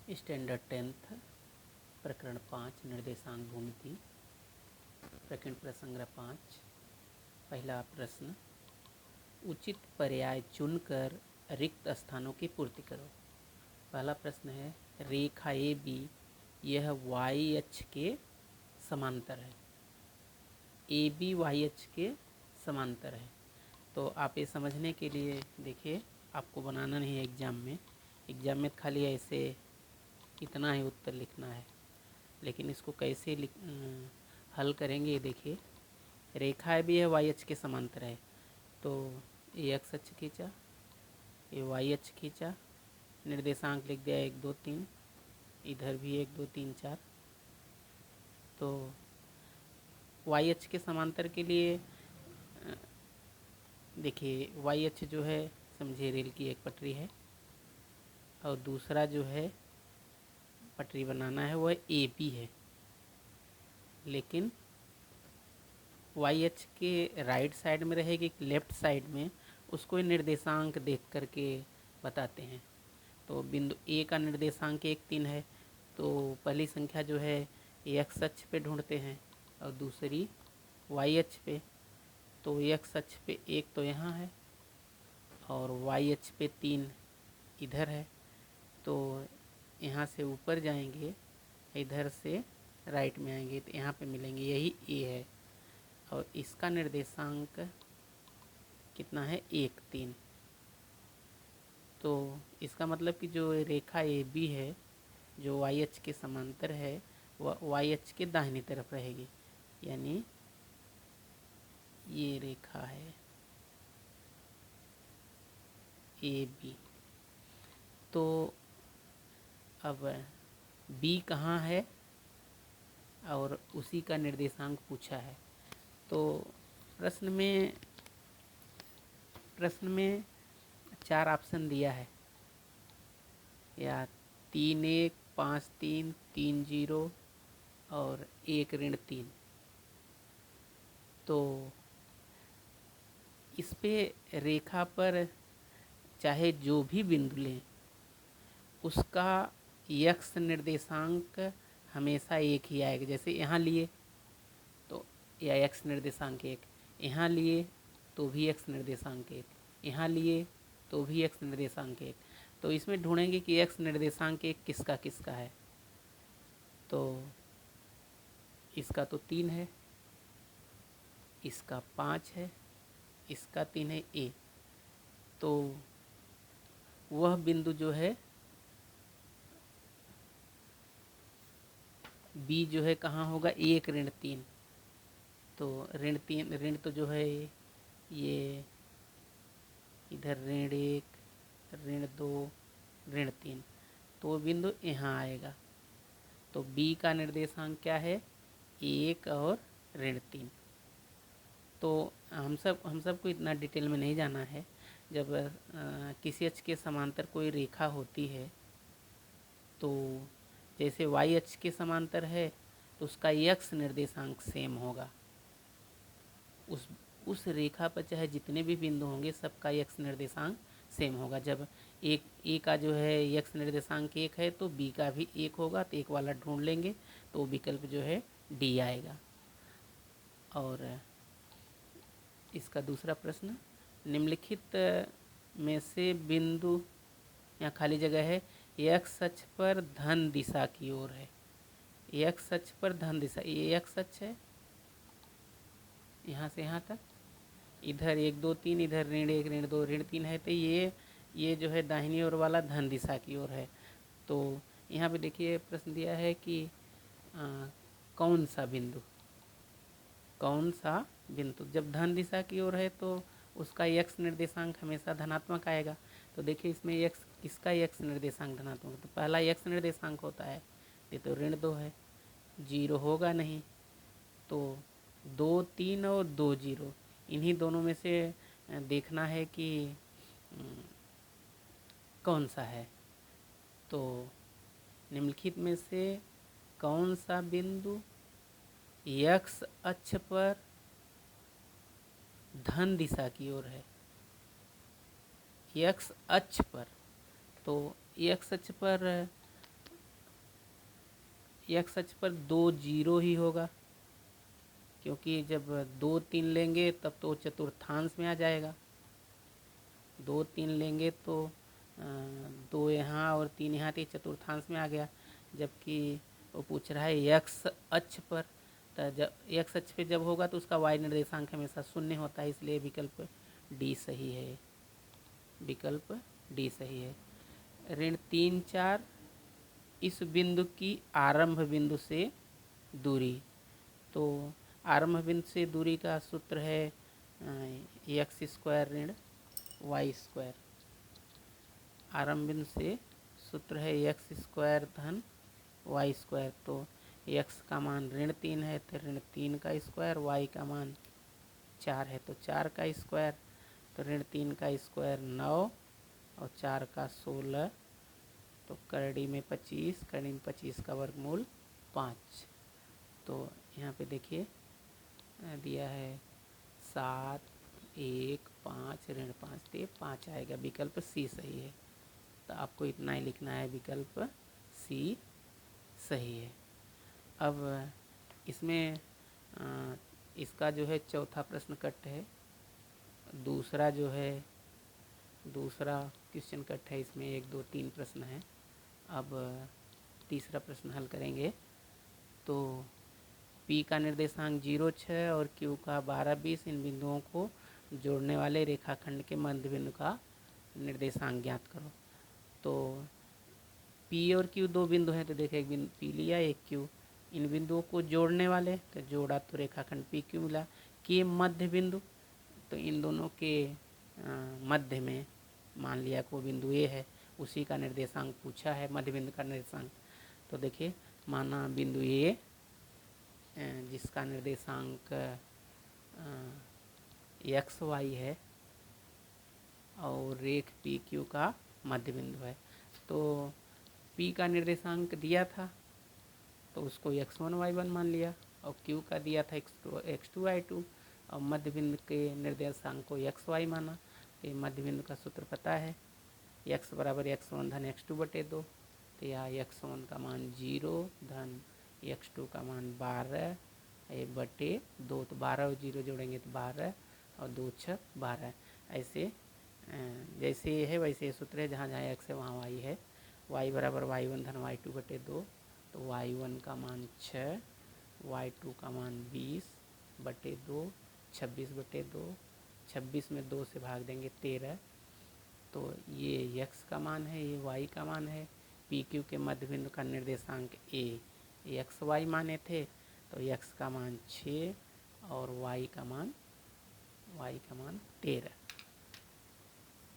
Standard 10th प्रकरण 5 निर्देशांक भूमिति प्रकरण प्रसंग्रह 5। पहला प्रश्न, उचित पर्याय चुनकर रिक्त स्थानों की पूर्ति करो। पहला प्रश्न है, रेखा ए बी यह वाई अक्ष के समांतर है। ए बी वाई अक्ष के समांतर है। तो आप ये समझने के लिए देखिए, आपको बनाना नहीं है एग्जाम में खाली ऐसे इतना ही उत्तर लिखना है, लेकिन इसको कैसे हल करेंगे। देखिए, रेखा भी है वाई अक्ष के समांतर है, तो ये एक्स अक्ष खींचा, ये वाई अक्ष खींचा, निर्देशांक लिख दिया 1 2 3, इधर भी 1 2 3 4। तो वाई अक्ष के समांतर के लिए देखिए, वाई अक्ष जो है समझिए रेल की एक पटरी है, और दूसरा जो है पटरी बनाना है वह ए बी है। लेकिन वाई अक्ष के राइट साइड में रहेगी कि लेफ्ट साइड में, उसको निर्देशांक देख करके बताते हैं। तो बिंदु ए का निर्देशांक 1 3 है, तो पहली संख्या जो है एक्स अक्ष पे ढूंढते हैं और दूसरी वाई अक्ष पे। तो एक्स अक्ष पे 1 तो यहाँ है और वाई अक्ष पे 3 इधर है। तो यहाँ से ऊपर जाएंगे, इधर से राइट में आएंगे तो यहाँ पे मिलेंगे, यही ए है। और इसका निर्देशांक कितना है 1 3। तो इसका मतलब कि जो रेखा ए बी है जो वाई अक्ष के समांतर है, वह वाई अक्ष के दाहिनी तरफ रहेगी, यानी ये रेखा है ए बी। तो अब बी कहाँ है और उसी का निर्देशांक पूछा है। तो प्रश्न में 4 ऑप्शन दिया है, या 3 1 5 3 3 0 और 1 ऋण 3। तो इस पे रेखा पर चाहे जो भी बिंदु लें, उसका एक्स निर्देशांक हमेशा एक ही आएगा। जैसे यहाँ लिए तो या एक्स निर्देशांक 1, यहाँ लिए तो भी एक्स निर्देशांक 1, यहाँ लिए तो भी एक्स निर्देशांक 1। तो इसमें ढूंढेंगे कि एक्स निर्देशांक 1 किसका किसका है। तो इसका तो 3 है, इसका 5 है, इसका 3 है ए। तो वह बिंदु जो है बी जो है कहाँ होगा, 1 ऋण 3। तो ऋण 3, ऋण तो जो है ये इधर ऋण 1 ऋण 2 ऋण 3, तो वो बिंदु यहाँ आएगा। तो बी का निर्देशांक क्या है, 1 और ऋण 3। तो हम सबको इतना डिटेल में नहीं जाना है। जब किसी अक्ष के समांतर कोई रेखा होती है, तो जैसे वाई अक्ष के समांतर है तो उसका एक्स निर्देशांक सेम होगा। उस रेखा पर चाहे जितने भी बिंदु होंगे, सबका एक्स निर्देशांक सेम होगा। जब एक ए का जो है एक्स निर्देशांक 1 है, तो बी का भी 1 होगा, तो 1 वाला ढूंढ लेंगे, तो विकल्प जो है डी आएगा। और इसका दूसरा प्रश्न, निम्नलिखित में से बिंदु, यहाँ खाली जगह है, एक्स अक्ष पर धन दिशा की ओर है। एक्स अक्ष पर धन दिशा, ये एक्स अक्ष है, यहाँ से यहाँ तक, इधर 1 2 3, इधर ऋण 1 ऋण 2 ऋण 3 है। तो ये जो है दाहिनी ओर वाला धन दिशा की ओर है। तो यहाँ पे देखिए प्रश्न दिया है कि कौन सा बिंदु जब धन दिशा की ओर है तो उसका एक्स निर्देशांक हमेशा धनात्मक आएगा। तो देखिए इसमें एक्स, किसका एक्स निर्देशांक धनात्मक है, तो पहला एक्स निर्देशांक होता है, ये तो ऋण 2 है, 0 होगा नहीं। तो 2 3 और 2 0, इन्हीं दोनों में से देखना है कि कौन सा है। तो निम्नलिखित में से कौन सा बिंदु एक्स अक्ष पर धन दिशा की ओर है, एक्स अक्ष पर। तो एक्स अक्ष पर एक्स अक्ष पर 2 जीरो ही होगा, क्योंकि जब 2 3 लेंगे तब तो चतुर्थांश में आ जाएगा। 2 3 लेंगे तो 2 यहाँ और 3 यहाँ, तो चतुर्थांश में आ गया। जबकि वो पूछ रहा है एक्स अक्ष पर, तो जब एक्स अक्ष पे जब होगा तो उसका वाई निर्देशांक हमेशा शून्य होता है, इसलिए विकल्प डी सही है। विकल्प डी सही है। ऋण 3 4 इस बिंदु की आरंभ बिंदु से दूरी। तो आरंभ बिंदु से दूरी का सूत्र है एक्स स्क्वायर ऋण वाई स्क्वायर। आरंभ बिंदु से सूत्र है एक्स स्क्वायर धन वाई स्क्वायर। तो एक्स का मान ऋण 3 है तो ऋण 3 का स्क्वायर, वाई का मान 4 है तो 4 का स्क्वायर। तो ऋण 3 का स्क्वायर 9 और 4 का 16, तो करड़ी में 25, करड़ी में 25 का वर्गमूल 5। तो यहाँ पे देखिए दिया है 7 1 5 ऋण 5, तो 5 आएगा। विकल्प सी सही है। तो आपको इतना ही लिखना है, विकल्प सी सही है। अब इसमें इसका जो है चौथा प्रश्न कट है, दूसरा जो है दूसरा क्वेश्चन कट है। इसमें 1 2 3 प्रश्न है। अब तीसरा प्रश्न हल करेंगे। तो P का निर्देशांक 0 6 और Q का 12 20, इन बिंदुओं को जोड़ने वाले रेखाखंड के मध्य बिंदु का निर्देशांक ज्ञात करो। तो P और Q दो बिंदु हैं, तो देखिए एक बिंदु P लिया, एक Q। इन बिंदुओं को जोड़ने वाले, तो जोड़ा तो रेखाखंड PQ मिला। के मध्य बिंदु, तो इन दोनों के मध्य में मान लिया को बिंदु A है, उसी का निर्देशांक पूछा है, मध्य बिंदु का निर्देशांक। तो देखिए माना बिंदु A जिसका निर्देशांक एक्स वाई है और रेख पी क्यू का मध्य बिंदु है। तो P का निर्देशांक दिया था तो उसको x1 y1 मान लिया, और Q का दिया था x2 y2, और मध्य बिंदु के निर्देशांक को xy माना। तो मध्य बिंदु का सूत्र पता है, x बराबर x1 धन x2 बटे 2। तो यहाँ x1 का मान 0 धन x2 का मान 12 बटे 2। तो 12 और 0 जोड़ेंगे तो 12 और 2 6 12। ऐसे जैसे ये है वैसे ये सूत्र है, जहाँ जहाँ x है वहाँ y है। y बराबर y1 धन y2 बटे 2। तो y1 का मान 6, y2 का मान 20 बटे 2, 26 बटे 2। 26 में 2 से भाग देंगे 13। तो ये x का मान है, ये y का मान है। पी क्यू के मध्य बिंदु का निर्देशांक a एक्स वाई माने थे, तो x का मान 6 और y का मान 13।